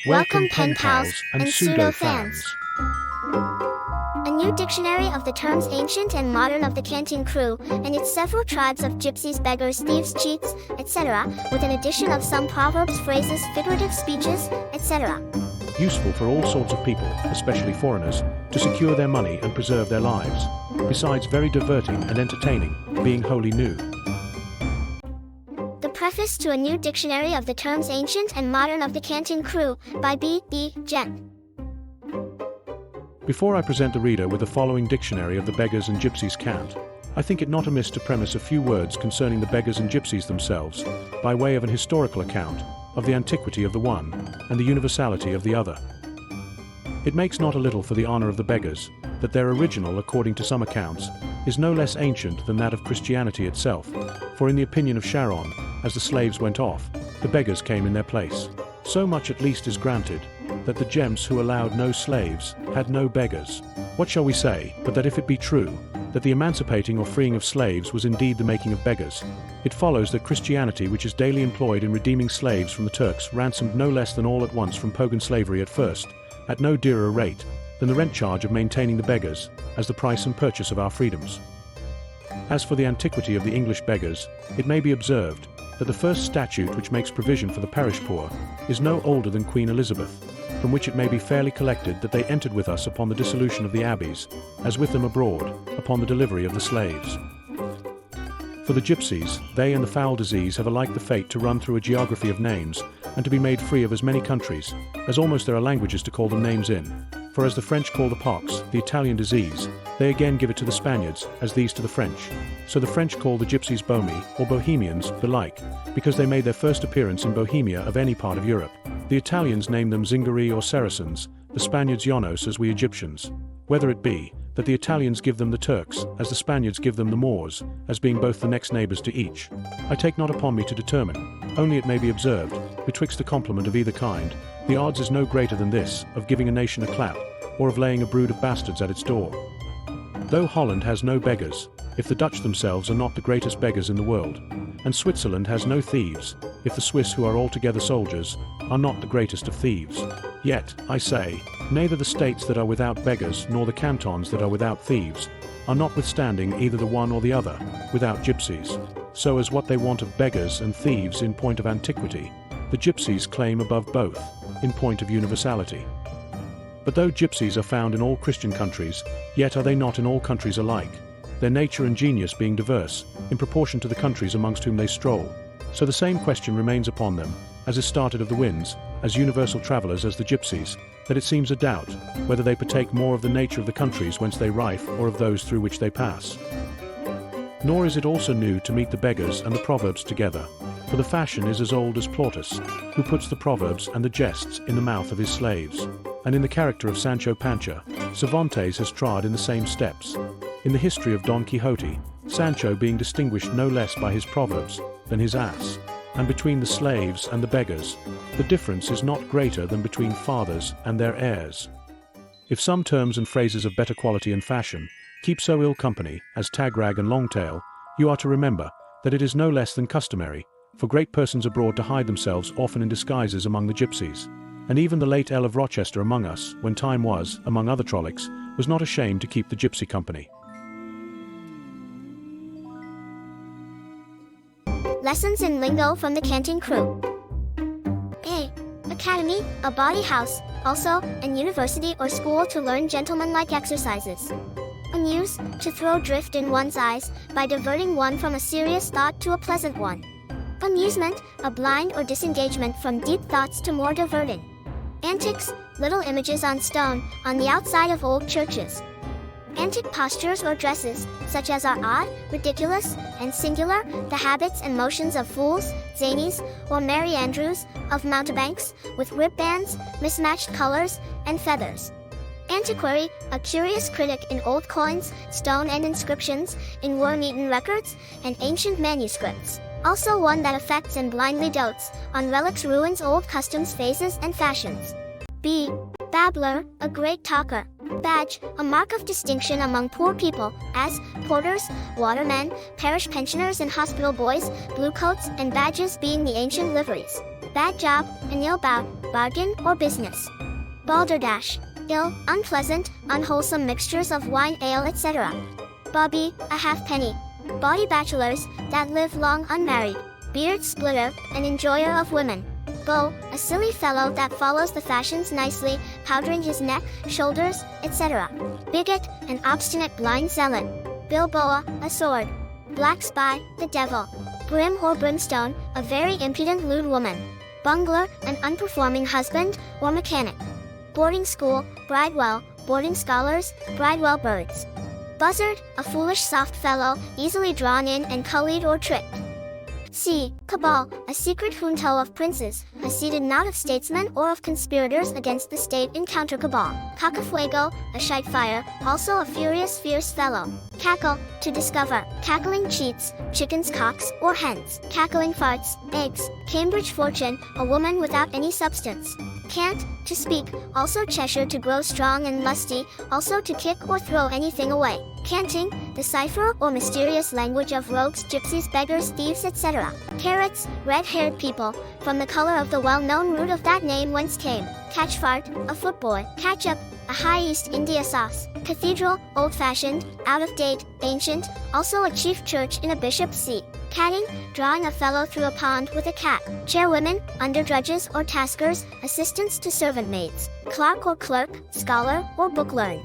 Welcome PenPals and Pseudo Phans. A new dictionary of the terms ancient and modern of the Canting crew, and its several tribes of gypsies, beggars, thieves, cheats, etc., with an addition of some proverbs, phrases, figurative speeches, etc. Useful for all sorts of people, especially foreigners, to secure their money and preserve their lives. Besides very diverting and entertaining, being wholly new. The Preface to a New Dictionary of the Terms Ancient and Modern of the Canting Crew, by Gent. Before I present the reader with the following dictionary of the Beggars and Gypsies cant, I think it not amiss to premise a few words concerning the Beggars and Gypsies themselves, by way of an historical account of the antiquity of the one, and the universality of the other. It makes not a little for the honor of the Beggars, that their original, according to some accounts, is no less ancient than that of Christianity itself, for in the opinion of Charon, as the slaves went off, the beggars came in their place. So much at least is granted, that the Gents who allowed no slaves, had no beggars. What shall we say, but that if it be true, that the emancipating or freeing of slaves was indeed the making of beggars, it follows that Christianity, which is daily employed in redeeming slaves from the Turks, ransomed no less than all at once from pagan slavery at first, at no dearer rate, than the rent charge of maintaining the beggars, as the price and purchase of our freedoms. As for the antiquity of the English beggars, it may be observed, that the first statute which makes provision for the parish poor, is no older than Queen Elizabeth, from which it may be fairly collected that they entered with us upon the dissolution of the abbeys, as with them abroad, upon the delivery of the slaves. For the gypsies, they and the foul disease have alike the fate to run through a geography of names, and to be made free of as many countries, as almost there are languages to call them names in. For as the French call the pox, the Italian disease, they again give it to the Spaniards, as these to the French. So the French call the gypsies Bohmi, or Bohemians, belike, because they made their first appearance in Bohemia of any part of Europe. The Italians name them Zingari or Saracens, the Spaniards Llanos as we Egyptians. Whether it be, that the Italians give them the Turks, as the Spaniards give them the Moors, as being both the next neighbours to each, I take not upon me to determine, only it may be observed, betwixt a compliment of either kind, the odds is no greater than this, of giving a nation a clap, or of laying a brood of bastards at its door. Though Holland has no beggars, if the Dutch themselves are not the greatest beggars in the world, and Switzerland has no thieves, if the Swiss who are altogether soldiers, are not the greatest of thieves. Yet, I say, neither the states that are without beggars nor the cantons that are without thieves, are notwithstanding either the one or the other, without gypsies. So as what they want of beggars and thieves in point of antiquity, the gypsies claim above both, in point of universality. But though gypsies are found in all Christian countries, yet are they not in all countries alike, their nature and genius being diverse, in proportion to the countries amongst whom they stroll. So the same question remains upon them, as is started of the winds, as universal travellers as the gypsies, that it seems a doubt, whether they partake more of the nature of the countries whence they rife, or of those through which they pass. Nor is it also new to meet the beggars and the proverbs together, for the fashion is as old as Plautus, who puts the proverbs and the jests in the mouth of his slaves. And in the character of Sancho Panza, Cervantes has trod in the same steps. In the history of Don Quixote, Sancho being distinguished no less by his proverbs than his ass, and between the slaves and the beggars, the difference is not greater than between fathers and their heirs. If some terms and phrases of better quality and fashion keep so ill company as tagrag and longtail, you are to remember that it is no less than customary for great persons abroad to hide themselves often in disguises among the gypsies. And even the late Earl of Rochester among us, when time was, among other trollics, was not ashamed to keep the gypsy company. Lessons in lingo from the Canting crew. A. Academy, a bawdy house, also, an university or school to learn gentlemanlike exercises. Amuse, to throw drift in one's eyes, by diverting one from a serious thought to a pleasant one. Amusement, a blind or disengagement from deep thoughts to more diverting. Antics, little images on stone, on the outside of old churches. Antic postures or dresses, such as are odd, ridiculous, and singular, the habits and motions of fools, zanies, or merry andrews, of mountebanks, with ribbands, mismatched colors, and feathers. Antiquary, a curious critic in old coins, stone and inscriptions, in worm-eaten records, and ancient manuscripts. Also one that affects and blindly dotes on relics, ruins, old customs, phases, and fashions. B. Babbler, a great talker. Badge, a mark of distinction among poor people, as porters, watermen, parish pensioners and hospital boys, bluecoats and badges being the ancient liveries. Bad job, an ill bout, bargain, or business. Balderdash, ill, unpleasant, unwholesome mixtures of wine, ale, etc. Bobby, a halfpenny. Bawdy bachelors that live long unmarried. Beard splitter, an enjoyer of women. Beau, a silly fellow that follows the fashions nicely, powdering his neck, shoulders, etc. Bigot, an obstinate blind zealot. Bilboa, a sword. Black spy, the devil. Brim or brimstone, a very impudent lewd woman. Bungler, an unperforming husband or mechanic. Boarding school, bridewell, boarding scholars, bridewell birds. Buzzard, a foolish soft fellow, easily drawn in and cullied or tricked. C. Cabal, a secret junto of princes, a seated knot of statesmen or of conspirators against the state in counter-cabal. Cacafuego, a shite fire, also a furious fierce fellow. Cackle, to discover, cackling cheats, chickens, cocks, or hens. Cackling farts, eggs. Cambridge fortune, a woman without any substance. Cant, to speak, also Cheshire, to grow strong and lusty, also to kick or throw anything away. Canting, the cipher or mysterious language of rogues, gypsies, beggars, thieves, etc. Carrots, red-haired people, from the color of the well-known root of that name whence came. Catchfart, a footboy. Catchup, a high East India sauce. Cathedral, old-fashioned, out-of-date, ancient, also a chief church in a bishop's seat. Catting, drawing a fellow through a pond with a cat. Chairwomen, underdrudges or taskers, assistants to servant maids. Clerk or clerk, scholar or book learned.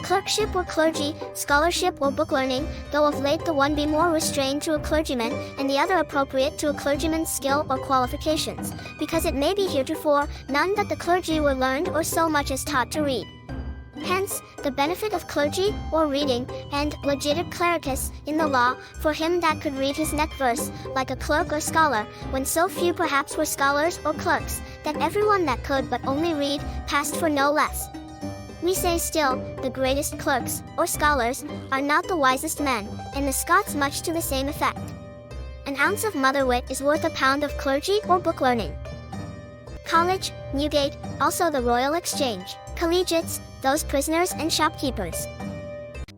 Clerkship or clergy, scholarship or book learning, though of late the one be more restrained to a clergyman, and the other appropriate to a clergyman's skill or qualifications, because it may be heretofore none but the clergy were learned or so much as taught to read. Hence, the benefit of clergy, or reading, and legitim clericus, in the law, for him that could read his neck verse, like a clerk or scholar, when so few perhaps were scholars or clerks, that everyone that could but only read, passed for no less. We say still, the greatest clerks, or scholars, are not the wisest men, and the Scots much to the same effect. An ounce of mother wit is worth a pound of clergy or book learning. College, Newgate, also the Royal Exchange. Collegiates, those prisoners and shopkeepers.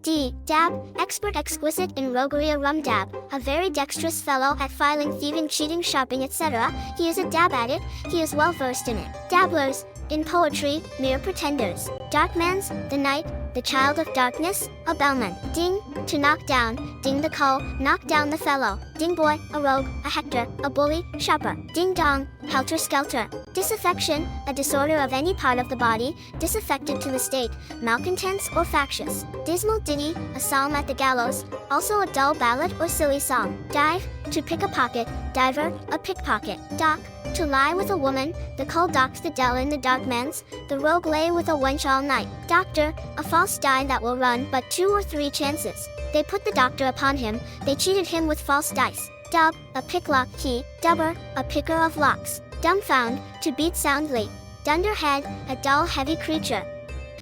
D. Dab, expert exquisite in roguery, a rum dab, a very dexterous fellow at filing, thieving, cheating, shopping, etc. He is a dab at it, he is well versed in it. Dabblers, in poetry, mere pretenders. Darkmans, the night, the child of darkness, a bellman. Ding, to knock down, ding the cull, knock down the fellow. Ding boy, a rogue, a hector, a bully, sharper. Ding dong, helter-skelter. Disaffection, a disorder of any part of the body, disaffected to the state, malcontents or factious. Dismal ditty, a psalm at the gallows, also a dull ballad or silly song. Dive, to pick a pocket, diver, a pickpocket. Dock, to lie with a woman, the cull docks the dell in the darkmans, the rogue lay with a wench all night. Doctor, a false die that will run but 2 or 3 chances. They put the doctor upon him, they cheated him with false dice. Dub, a picklock key. Dubber, a picker of locks. Dumbfound, to beat soundly. Dunderhead, a dull heavy creature.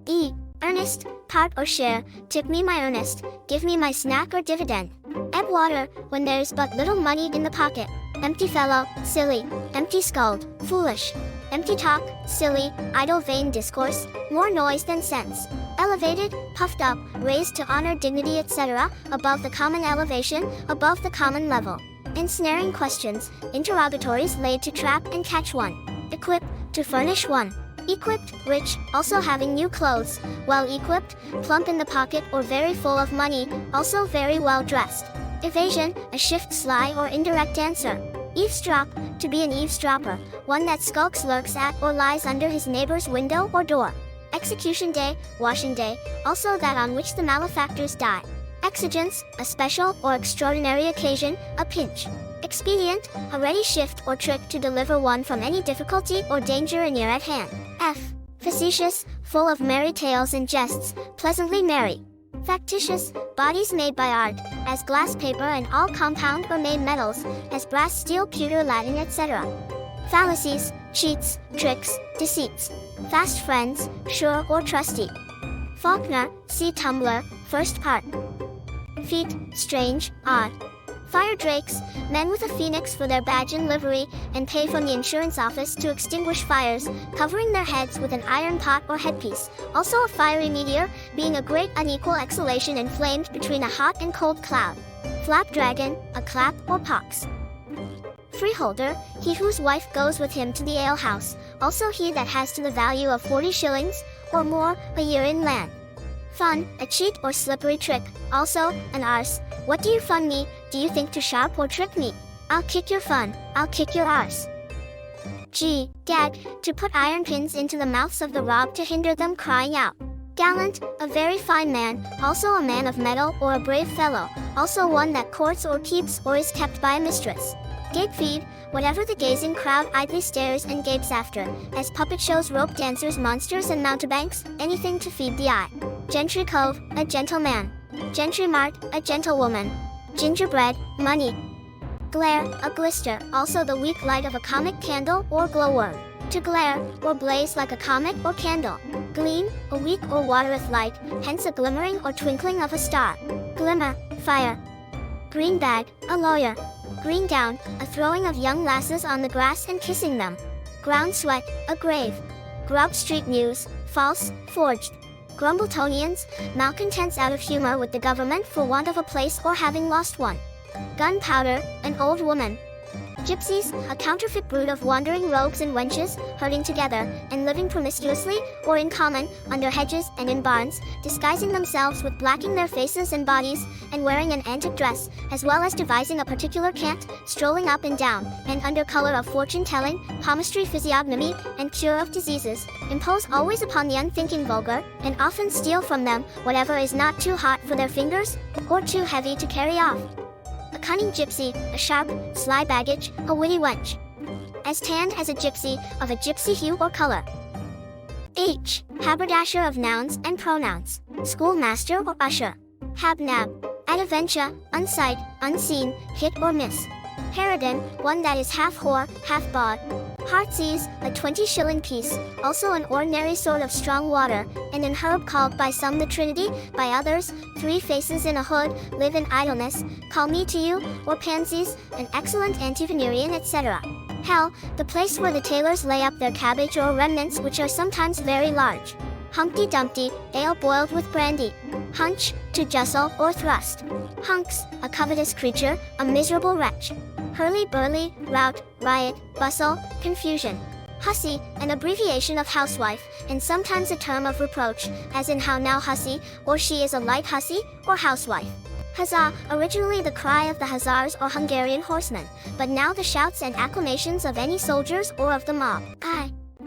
E. Earnest, part or share, tip me my earnest, give me my snack or dividend. Ebb water, when there's but little money in the pocket. Empty fellow, silly. Empty skulled, foolish. Empty talk, silly, idle vain discourse, more noise than sense. Elevated, puffed up, raised to honor, dignity, etc., above the common elevation, above the common level. Ensnaring questions, interrogatories laid to trap and catch one. Equip, to furnish one. Equipped, rich, also having new clothes, well equipped, plump in the pocket or very full of money, also very well dressed. Evasion, a shift, sly or indirect answer. Eavesdrop, to be an eavesdropper, one that skulks, lurks at or lies under his neighbor's window or door. Execution day, washing day, also that on which the malefactors die. Exigence, a special or extraordinary occasion, a pinch. Expedient, a ready shift or trick to deliver one from any difficulty or danger near at hand. F. Facetious, full of merry tales and jests, pleasantly merry. Factitious, bodies made by art, as glass, paper, and all compound or made metals, as brass, steel, pewter, Latin, etc. Fallacies, cheats, tricks, deceits. Fast friends, sure or trusty. Faulkner, see Tumbler, first part. Feet, strange, odd. Fire drakes, men with a phoenix for their badge and livery, and pay from the insurance office to extinguish fires, covering their heads with an iron pot or headpiece. Also a fiery meteor, being a great unequal exhalation inflamed between a hot and cold cloud. Flapdragon, a clap or pox. Freeholder, he whose wife goes with him to the alehouse, also he that has to the value of 40 shillings, or more, a year in land. Fun, a cheat or slippery trick, also, an arse. What do you fun me, do you think to sharp or trick me? I'll kick your fun, I'll kick your arse. Gag, to put iron pins into the mouths of the robbed to hinder them crying out. Gallant, a very fine man, also a man of mettle or a brave fellow, also one that courts or keeps or is kept by a mistress. Gape feed, whatever the gazing crowd idly stares and gapes after, as puppet shows, rope dancers, monsters and mountebanks, anything to feed the eye. Gentry cove, a gentleman. Gentry mart, a gentlewoman. Gingerbread, money. Glare, a glister, also the weak light of a comic candle or glowworm. To glare, or blaze like a comet or candle. Gleam, a weak or watereth light, hence a glimmering or twinkling of a star. Glimmer, fire. Green bag, a lawyer. Green gown, a throwing of young lasses on the grass and kissing them. Ground sweat, a grave. Grub street news, false, forged. Grumbletonians, malcontents out of humor with the government for want of a place or having lost one. Gunpowder, an old woman. Gypsies, a counterfeit brood of wandering rogues and wenches, herding together, and living promiscuously, or in common, under hedges and in barns, disguising themselves with blacking their faces and bodies, and wearing an antic dress, as well as devising a particular cant, strolling up and down, and under color of fortune-telling, palmistry, physiognomy, and cure of diseases, impose always upon the unthinking vulgar, and often steal from them whatever is not too hot for their fingers, or too heavy to carry off. A cunning gypsy, a sharp, sly baggage, a witty wench. As tanned as a gypsy, of a gypsy hue or color. Haberdasher of nouns and pronouns. Schoolmaster or usher. Habnab. Adventure, unsight, unseen, hit or miss. Harridan, one that is half whore, half bawd. Heartsease, a 20-shilling piece, also an ordinary sort of strong water, and an herb called by some the Trinity, by others, 3 faces in a hood, live in idleness, call me to you, or pansies, an excellent antivenerean, etc. Hell, the place where the tailors lay up their cabbage or remnants which are sometimes very large. Humpty Dumpty, ale boiled with brandy. Hunch, to justle or thrust. Hunks, a covetous creature, a miserable wretch. Hurly-burly, rout, riot, bustle, confusion. Hussy, an abbreviation of housewife, and sometimes a term of reproach, as in how now hussy, or she is a light hussy, or housewife. Huzzah, originally the cry of the hussars or Hungarian horsemen, but now the shouts and acclamations of any soldiers or of the mob.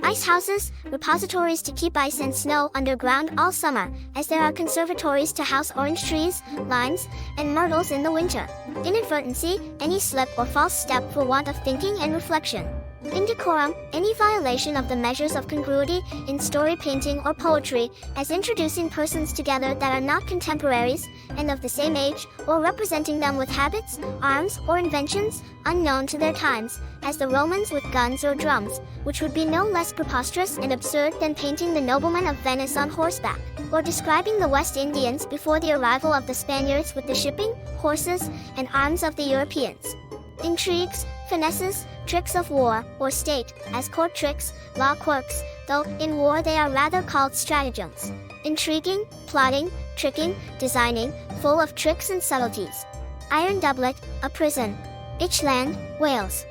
Ice houses, repositories to keep ice and snow underground all summer, as there are conservatories to house orange trees, limes, and myrtles in the winter. Inadvertency, any slip or false step for want of thinking and reflection. Indecorum, any violation of the measures of congruity in story painting or poetry, as introducing persons together that are not contemporaries, and of the same age, or representing them with habits, arms, or inventions, unknown to their times, as the Romans with guns or drums, which would be no less preposterous and absurd than painting the noblemen of Venice on horseback, or describing the West Indians before the arrival of the Spaniards with the shipping, horses, and arms of the Europeans. Intrigues, finesses, tricks of war, or state, as court tricks, law quirks, though in war they are rather called stratagems. Intriguing, plotting, tricking, designing, full of tricks and subtleties. Iron doublet, a prison. Itchland, Wales.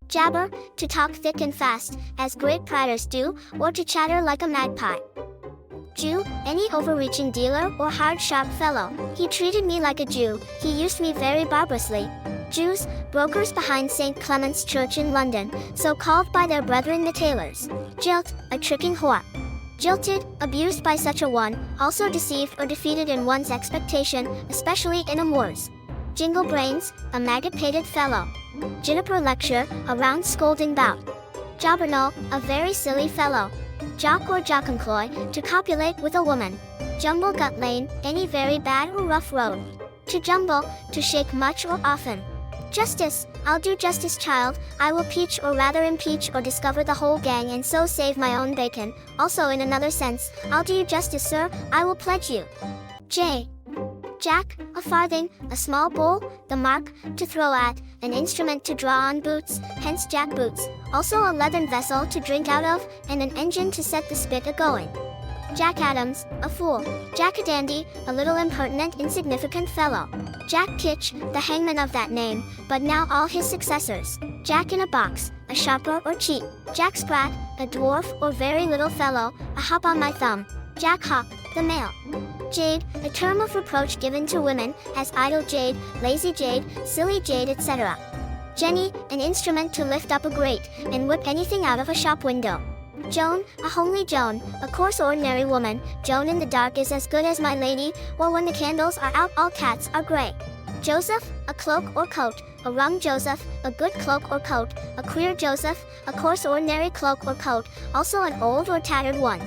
Jabber, to talk thick and fast, as great praters do, or to chatter like a magpie. Jew, any overreaching dealer or hard sharp fellow. He treated me like a Jew, he used me very barbarously. Jews, brokers behind St. Clement's Church in London, so called by their brethren the tailors. Jilt, a tricking whore. Jilted, abused by such a one, also deceived or defeated in one's expectation, especially in amours. Jingle brains, a maggot-pated fellow. Juniper lecture, a round scolding bout. Jobbernal, a very silly fellow. Jock or jockenploy, to copulate with a woman. Jumble gut lane, any very bad or rough road. To jumble, to shake much or often. Justice, I'll do justice, child, I will peach or rather impeach or discover the whole gang and so save my own bacon. Also in another sense, I'll do you justice, sir, I will pledge you. Jack, a farthing, a small bowl, the mark, to throw at, an instrument to draw on boots, hence jack boots, also a leathern vessel to drink out of, and an engine to set the spit a-going. Jack Adams, a fool. Jack a dandy, a little impertinent, insignificant fellow. Jack Kitch, the hangman of that name, but now all his successors. Jack in a box, a sharper or cheat. Jack Sprat, a dwarf or very little fellow, a hop on my thumb. Jack Hawk, the male. Jade, a term of reproach given to women, as idle jade, lazy jade, silly jade, etc. Jenny, an instrument to lift up a grate, and whip anything out of a shop window. Joan, a homely Joan, a coarse ordinary woman. Joan in the dark is as good as my lady, or when the candles are out all cats are grey. Joseph, a cloak or coat, a rum Joseph, a good cloak or coat. A queer Joseph, a coarse ordinary cloak or coat, also an old or tattered one.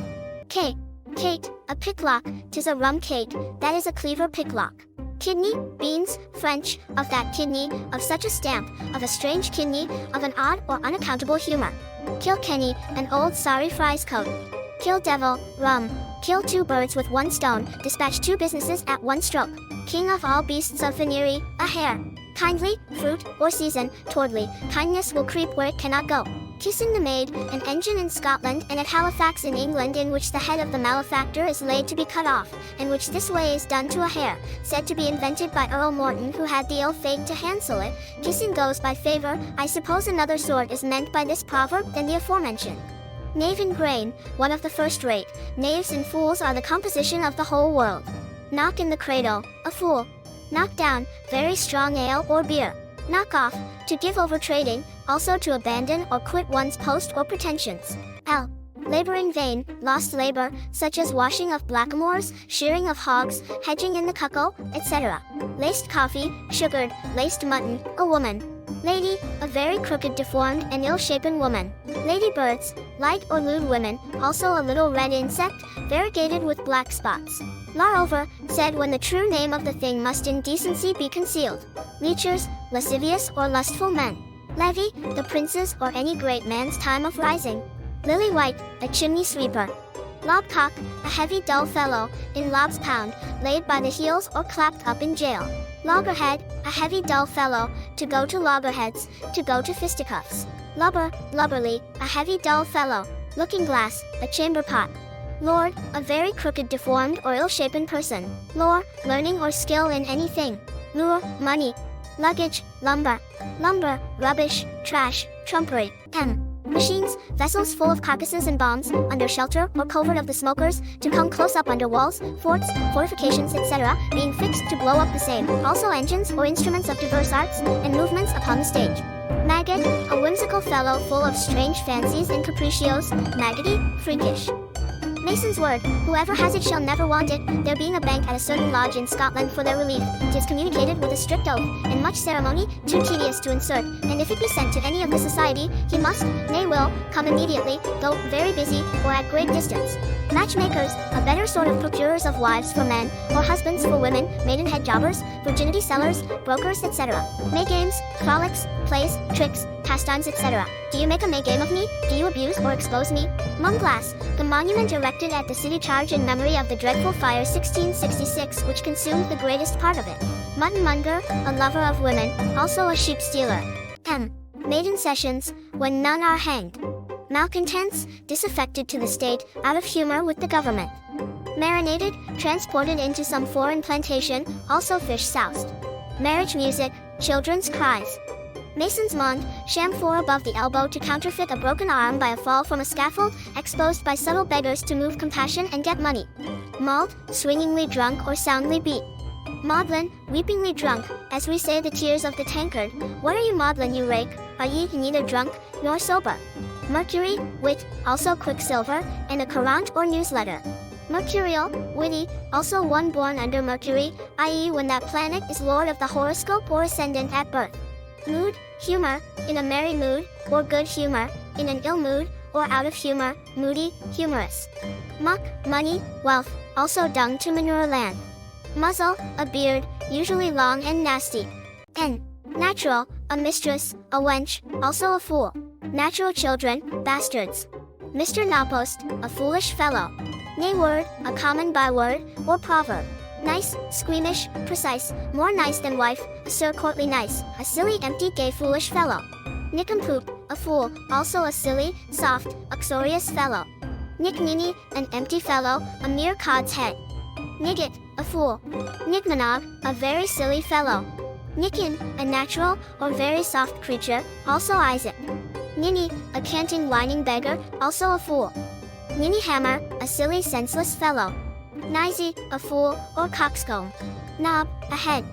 Kate, Kate, a picklock, 'tis a rum Kate, that is a cleaver picklock. Kidney, beans, French, of that kidney, of such a stamp, of a strange kidney, of an odd or unaccountable humor. Kilkenny, an old sorry friar's coat. Kill devil, rum. Kill two birds with one stone, dispatch two businesses at one stroke. King of all beasts of venery, a hare. Kindly, fruit, or season, towardly, kindness will creep where it cannot go. Kissing the maid, an engine in Scotland and at Halifax in England, in which the head of the malefactor is laid to be cut off, and which this way is done to a hare, said to be invented by Earl Morton, who had the ill fate to hansel it. Kissing goes by favor. I suppose another sort is meant by this proverb than the aforementioned. Knave in grain, one of the first rate. Knaves and fools are the composition of the whole world. Knock in the cradle, a fool. Knock down, very strong ale or beer. Knock off, to give over trading, also to abandon or quit one's post or pretensions. L. Labor in vain, lost labor, such as washing of blackamoors, shearing of hogs, hedging in the cuckle, etc. Laced coffee, sugared, laced mutton, a woman. Lady, a very crooked, deformed, and ill-shapen woman. Ladybirds, light or lewd women, also a little red insect, variegated with black spots. Larover, said when the true name of the thing must in decency be concealed. Leechers, lascivious or lustful men. Levee, the prince's or any great man's time of rising. Lily White, a chimney sweeper. Lobcock, a heavy dull fellow, in Lob's pound, laid by the heels or clapped up in jail. Loggerhead, a heavy dull fellow, to go to loggerheads, to go to fisticuffs. Lubber, lubberly, a heavy dull fellow. Looking glass, a chamber pot. Lord, a very crooked, deformed, or ill-shapen person. Lore, learning or skill in anything. Lure, money. Luggage, lumber. Lumber, rubbish, trash, trumpery. Machines, vessels full of carcasses and bombs, under shelter or covert of the smokers, to come close up under walls, forts, fortifications, etc., being fixed to blow up the same. Also engines or instruments of diverse arts and movements upon the stage. Maggot, a whimsical fellow full of strange fancies and capriccios, maggoty, freakish. Mason's word, whoever has it shall never want it. There being a bank at a certain lodge in Scotland for their relief, it is communicated with a strict oath, and much ceremony, too tedious to insert, and if it be sent to any of the society, he must, nay will, come immediately, though very busy, or at great distance. Matchmakers, a better sort of procurers of wives for men, or husbands for women, maidenhead jobbers, virginity sellers, brokers, etc. May games, frolics, plays, tricks, pastimes, etc. Do you make a May game of me? Do you abuse or expose me? Munglass, the monument erected at the city charge in memory of the dreadful fire 1666 which consumed the greatest part of it. Muttonmonger, a lover of women, also a sheep stealer. Maiden sessions, when none are hanged. Malcontents, disaffected to the state, out of humor with the government. Marinated, transported into some foreign plantation, also fish soused. Marriage music, children's cries. Mason's monde, chamfer above the elbow to counterfeit a broken arm by a fall from a scaffold, exposed by subtle beggars to move compassion and get money. Mauled, swingingly drunk or soundly beat. Maudlin, weepingly drunk, as we say the tears of the tankard. What are you maudlin, you rake? Are ye neither drunk, nor sober? Mercury, wit, also quicksilver, and a courant or newsletter. Mercurial, witty, also one born under Mercury, i.e. when that planet is lord of the horoscope or ascendant at birth. Mood, humor, in a merry mood, or good humor, in an ill mood, or out of humor, moody, humorous. Muck, money, wealth, also dung to manure land. Muzzle, a beard, usually long and nasty. Natural, a mistress, a wench, also a fool. Natural children, bastards. Mr. Nowpost, a foolish fellow. Nayword, a common byword, or proverb. Nice, squeamish, precise, more nice than wife, a sir courtly nice, a silly empty gay foolish fellow. Nincompoop, a fool, also a silly, soft, uxorious fellow. Nick-nini, an empty fellow, a mere cod's head. Nigget, a fool. Nigmanog, a very silly fellow. Nikin, a natural or very soft creature, also Isaac. Ninny, a canting whining beggar, also a fool. Ninny-hammer, a silly senseless fellow. Nizy, a fool or coxcomb. Knob, a head.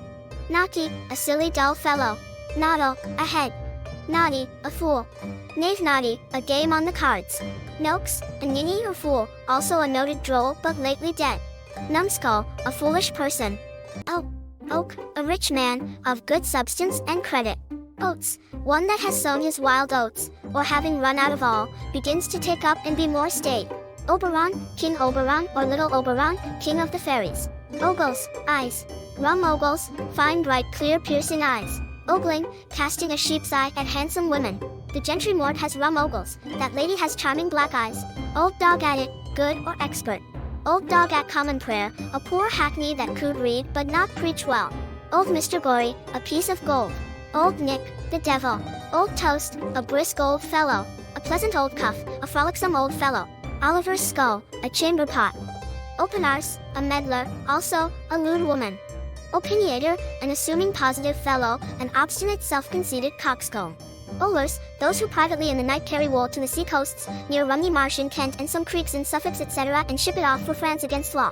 Naki, a silly dull fellow. Noddle, a head. Naughty, a fool. Knave-naughty, a game on the cards. Nokes, a ninny or fool, also a noted droll but lately dead. Numbskull, a foolish person. Oak, a rich man, of good substance and credit. Oats, one that has sown his wild oats, or having run out of all, begins to take up and be more staid. Oberon, King Oberon or Little Oberon, King of the Fairies. Ogles, eyes. Rum ogles, fine bright clear piercing eyes. Ogling, casting a sheep's eye at handsome women. The gentry mort has rum ogles, that lady has charming black eyes. Old dog at it, good or expert. Old dog at common prayer, a poor hackney that could read but not preach well. Old Mr. Gory, a piece of gold. Old Nick, the devil. Old Toast, a brisk old fellow. A pleasant old cuff, a frolicsome old fellow. Oliver's skull, a chamber pot. Openarse, a meddler, also a lewd woman. Opiniator, an assuming positive fellow, an obstinate self-conceited coxcomb. Olers, those who privately in the night carry wool to the sea coasts, near Rumney Marsh in Kent and some creeks in Suffolk etc. and ship it off for France against law.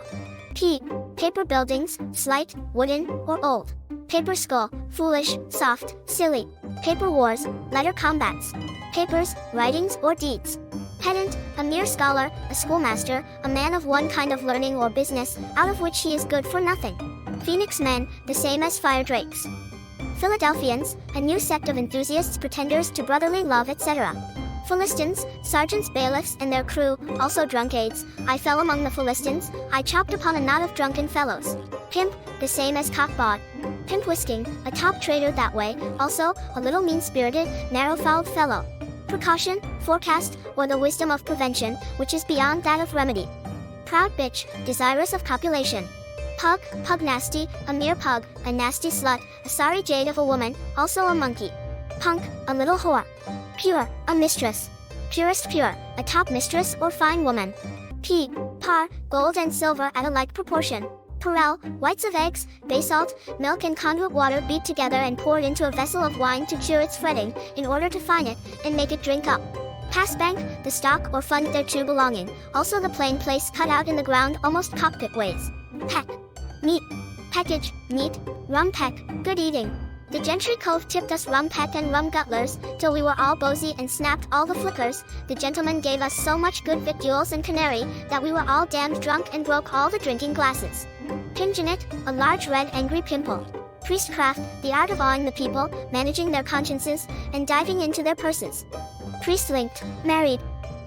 Paper buildings, slight, wooden, or old. Paper skull, foolish, soft, silly. Paper wars, letter combats. Papers, writings or deeds. Pedant, a mere scholar, a schoolmaster, a man of one kind of learning or business, out of which he is good for nothing. Phoenix men, the same as fire drakes. Philadelphians, a new sect of enthusiasts pretenders to brotherly love etc. Philistines, sergeants bailiffs and their crew, also drunkaids. I fell among the Philistines, I chopped upon a knot of drunken fellows. Pimp, the same as cockbawd. Pimp whisking, a top trader that way, also, a little mean-spirited, narrow-fouled fellow. Precaution, forecast, or the wisdom of prevention, which is beyond that of remedy. Proud bitch, desirous of copulation. Pug, pugnasty, a mere pug, a nasty slut, a sorry jade of a woman, also a monkey. Punk, a little whore. Pure, a mistress. Purest pure, a top mistress or fine woman. Par, gold and silver at a like proportion. Perel, whites of eggs, basalt, milk and conduit water beat together and poured into a vessel of wine to cure its fretting, in order to fine it, and make it drink up. Passbank, the stock or fund thereto belonging, also the plain place cut out in the ground almost cockpit ways. Peck. Meat. Peckage, meat, rum peck, good eating. The gentry cove tipped us rum peck and rum gutlers, till we were all bosy and snapped all the flickers. The gentleman gave us so much good victuals and canary, that we were all damned drunk and broke all the drinking glasses. Pingeonit, a large red angry pimple. Priestcraft, the art of awing the people, managing their consciences, and diving into their purses. Priest-linked, married.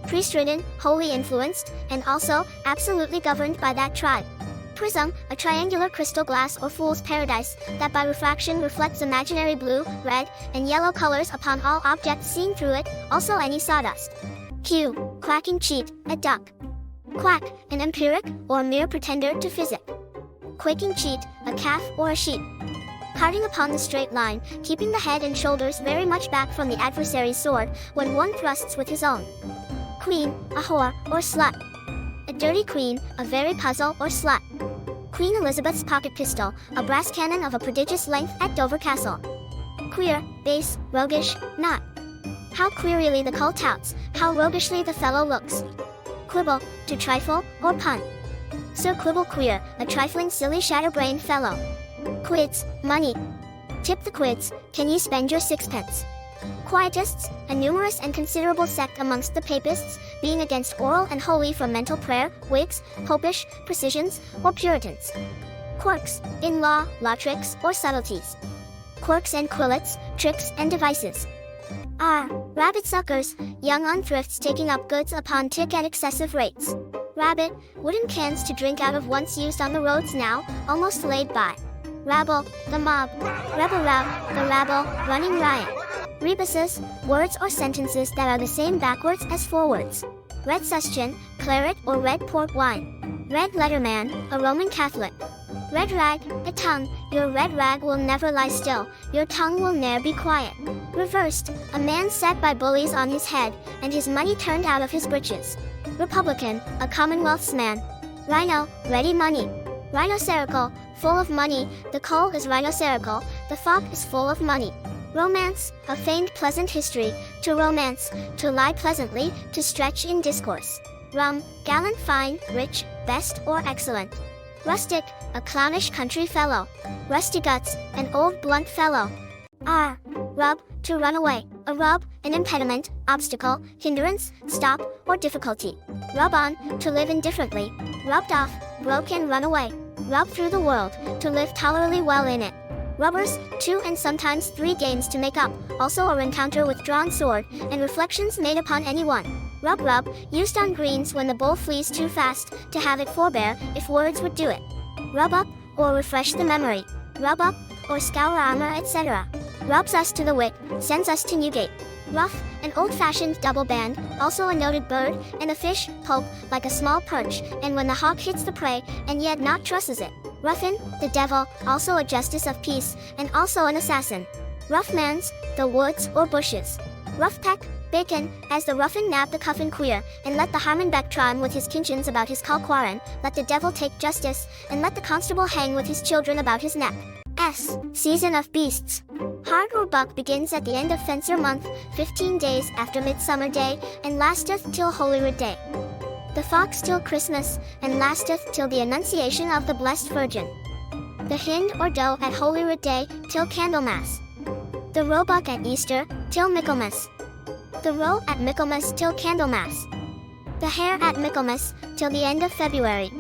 Priest-ridden, wholly influenced, and also, absolutely governed by that tribe. Prism, a triangular crystal glass or fool's paradise, that by refraction reflects imaginary blue, red, and yellow colors upon all objects seen through it, also any sawdust. Quacking cheat, a duck. Quack, an empiric, or mere pretender to physic. Quaking cheat, a calf or a sheep. Carting upon the straight line, keeping the head and shoulders very much back from the adversary's sword, when one thrusts with his own. Queen, a whore, or slut. A dirty queen, a very puzzle or slut. Queen Elizabeth's pocket pistol, a brass cannon of a prodigious length at Dover Castle. Queer, base, roguish, not. How queerly the cull touts, how roguishly the fellow looks. Quibble, to trifle, or pun. Sir Quibble Queer, a trifling silly shatterbrained fellow. Quids, money. Tip the quids, can ye spend your sixpence? Quietists, a numerous and considerable sect amongst the papists, being against oral and holy from mental prayer, Whigs, popish, precisians, or Puritans. Quirks, in law, law tricks, or subtleties. Quirks and quillets, tricks and devices. Rabbit suckers, young unthrifts taking up goods upon tick at excessive rates. Rabbit, wooden cans to drink out of once used on the roads now, almost laid by. Rabble, the mob. Rebel rout, the rabble, running riot. Rebuses, words or sentences that are the same backwards as forwards. Red sustion, claret or red port wine. Red letter man, a Roman Catholic. Red rag, a tongue, your red rag will never lie still, your tongue will ne'er be quiet. Reversed, a man set by bullies on his head, and his money turned out of his breeches. Republican, a commonwealth's man. Rhino, ready money. Rhinocerical, full of money, the coal is rhinocerical, the fop is full of money. Romance, a feigned pleasant history, to romance, to lie pleasantly, to stretch in discourse. Rum, gallant, fine, rich, best or excellent. Rustic, a clownish country fellow. Rusty guts, an old blunt fellow. Rub, to run away. A rub, an impediment, obstacle, hindrance, stop, or difficulty. Rub on, to live indifferently. Rubbed off, broke and run away. Rub through the world, to live tolerably well in it. Rubbers, 2 and sometimes 3 games to make up, also a rencounter with drawn sword, and reflections made upon any one. Rub, used on greens when the bull flees too fast, to have it forbear, if words would do it. Rub up, or refresh the memory. Rub up, or scour armor, etc. Rubs us to the wit, sends us to Newgate. Ruff, an old-fashioned double band, also a noted bird, and a fish, poke, like a small perch, and when the hawk hits the prey, and yet not trusses it. Ruffin, the devil, also a justice of peace, and also an assassin. Ruffmans, the woods or bushes. Ruffpeck, bacon, as the ruffin nab the cuffin queer, and let the harmonbeck tron with his kinchins about his calquaran, let the devil take justice, and let the constable hang with his children about his neck. Season of beasts. Hard or buck begins at the end of Fencer month, 15 days after Midsummer Day, and lasteth till Holyrood Day. The fox till Christmas, and lasteth till the Annunciation of the Blessed Virgin. The hind or doe at Holyrood Day, till Candlemas. The roebuck at Easter, till Michaelmas. The roe at Michaelmas till Candlemas. The hare at Michaelmas, till the end of February.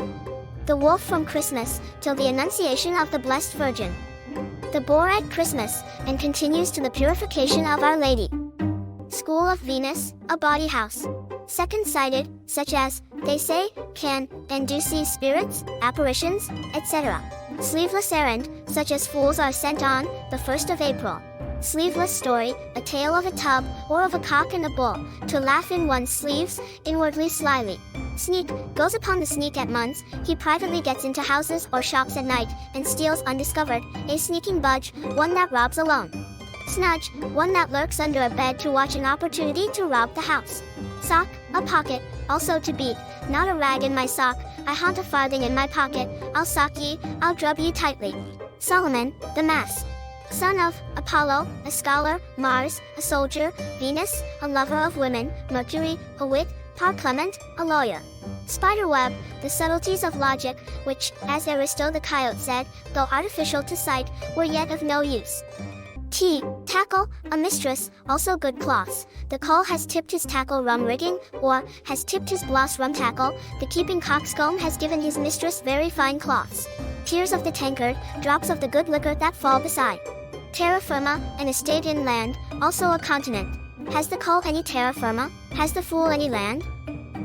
The wolf from Christmas, till the Annunciation of the Blessed Virgin. The boar at Christmas, and continues to the purification of Our Lady. School of Venus, a bawdy house. Second-sighted, such as, they say, can, and do see spirits, apparitions, etc. Sleeveless errand, such as fools are sent on, the 1st of April. Sleeveless story, a tale of a tub, or of a cock and a bull, to laugh in one's sleeves, inwardly slyly. Sneak, goes upon the sneak at Munns, he privately gets into houses or shops at night, and steals undiscovered, a sneaking budge, one that robs alone. Snudge, one that lurks under a bed to watch an opportunity to rob the house. Sock, a pocket, also to beat, not a rag in my sock, I haunt a farthing in my pocket, I'll sock ye, I'll drub ye tightly. Solomon, the mass. Son of, Apollo, a scholar, Mars, a soldier, Venus, a lover of women, Mercury, a wit, Par Clement, a lawyer. Spiderweb, the subtleties of logic, which, as Aristo the coyote said, though artificial to sight, were yet of no use. Tackle, a mistress, also good cloths. The cull has tipped his tackle rum rigging, or, has tipped his bloss rum tackle, the keeping coxcomb has given his mistress very fine cloths. Tears of the tankard, drops of the good liquor that fall beside. Terra firma, an estate in land, also a continent. Has the cull any terra firma? Has the fool any land?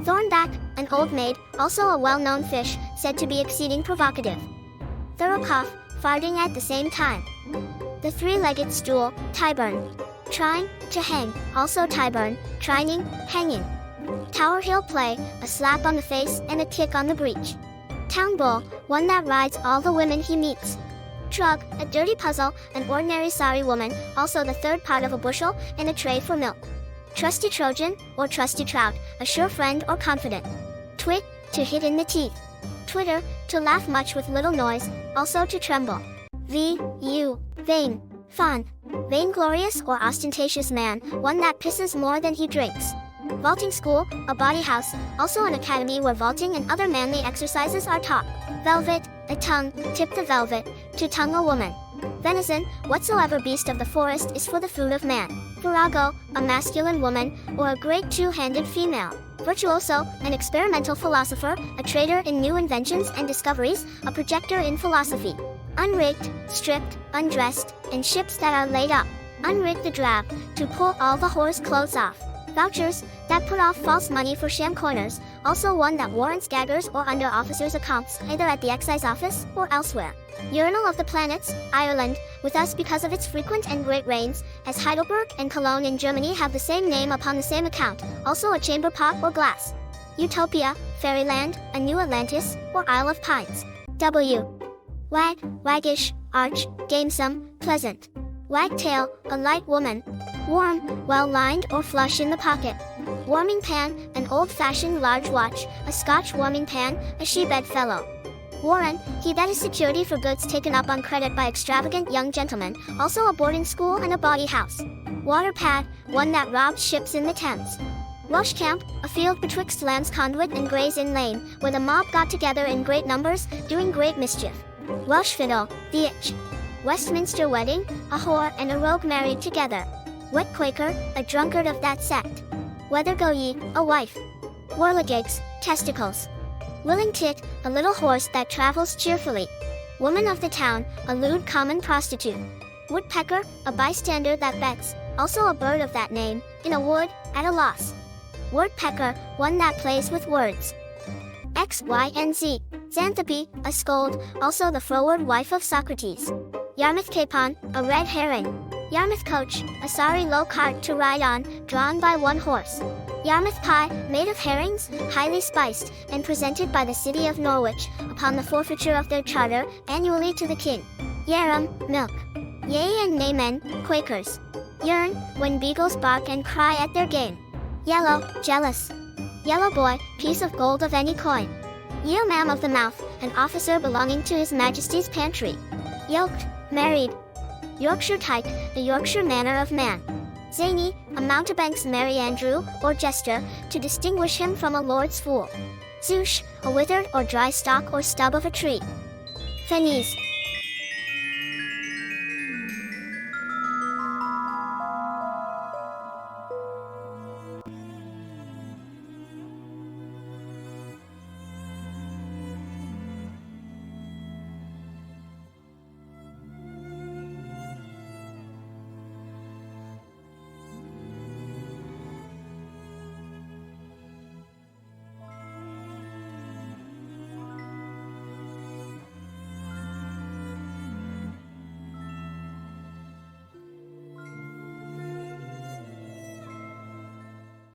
Thornback, an old maid, also a well-known fish, said to be exceeding provocative. Thoroughcough, farting at the same time. The three-legged stool, Tyburn. Trine, to hang, also Tyburn, trining, hanging. Tower Hill play, a slap on the face and a kick on the breech. Town bull, one that rides all the women he meets. Trug, a dirty puzzle, an ordinary sorry woman, also the third part of a bushel, and a tray for milk. Trusty Trojan, or trusty trout, a sure friend or confidant. Twit, to hit in the teeth. Twitter, to laugh much with little noise, also to tremble. Vain, fun, vainglorious or ostentatious man, one that pisses more than he drinks. Vaulting school, a bawdy house, also an academy where vaulting and other manly exercises are taught. Velvet, a tongue, tip the velvet, to tongue a woman. Venison, whatsoever beast of the forest is for the food of man. Virago, a masculine woman, or a great two-handed female. Virtuoso, an experimental philosopher, a trader in new inventions and discoveries, a projector in philosophy. Unrigged, stripped, undressed, and ships that are laid up. Unrig the drab, to pull all the whore's clothes off. Vouchers, that put off false money for sham coiners, also one that warrants gaggers or under officers' accounts, either at the excise office or elsewhere. Urinal of the planets, Ireland, with us because of its frequent and great rains, as Heidelberg and Cologne in Germany have the same name upon the same account, also a chamber pot or glass. Utopia, fairyland, a new Atlantis, or Isle of Pines. Wag, waggish, arch, gamesome, pleasant. Wagtail, a light woman. Warm, well-lined or flush in the pocket. Warming pan, an old-fashioned large watch, a Scotch warming pan, a she-bedfellow. Warren, he that is security for goods taken up on credit by extravagant young gentlemen, also a boarding school and a bawdy house. Waterpad, one that robbed ships in the Thames. Welsh camp, a field betwixt Lamb's Conduit and Gray's Inn Lane, where the mob got together in great numbers, doing great mischief. Welsh fiddle, the itch. Westminster wedding, a whore and a rogue married together. Wet Quaker, a drunkard of that sect. Whither go ye, a wife? Whirligigs, testicles. Willing tit, a little horse that travels cheerfully. Woman of the town, a lewd common prostitute. Woodpecker, a bystander that bets, also a bird of that name, in a wood, at a loss. Wordpecker, one that plays with words. X, Y, and Z. Xanthippe, a scold, also the froward wife of Socrates. Yarmouth capon, a red herring. Yarmouth coach, a sorry low cart to ride on, drawn by one horse. Yarmouth pie, made of herrings, highly spiced, and presented by the city of Norwich, upon the forfeiture of their charter, annually to the king. Yarum, milk. Yea and nay men, Quakers. Yearn, when beagles bark and cry at their game. Yellow, jealous. Yellow boy, piece of gold of any coin. Yeoman of the mouth, an officer belonging to his majesty's pantry. Yoked, married. Yorkshire tyke, the Yorkshire manner of man. Zany, a mountebank's merry andrew, or jester, to distinguish him from a lord's fool. Zoosh, a withered or dry stalk or stub of a tree. Fenies,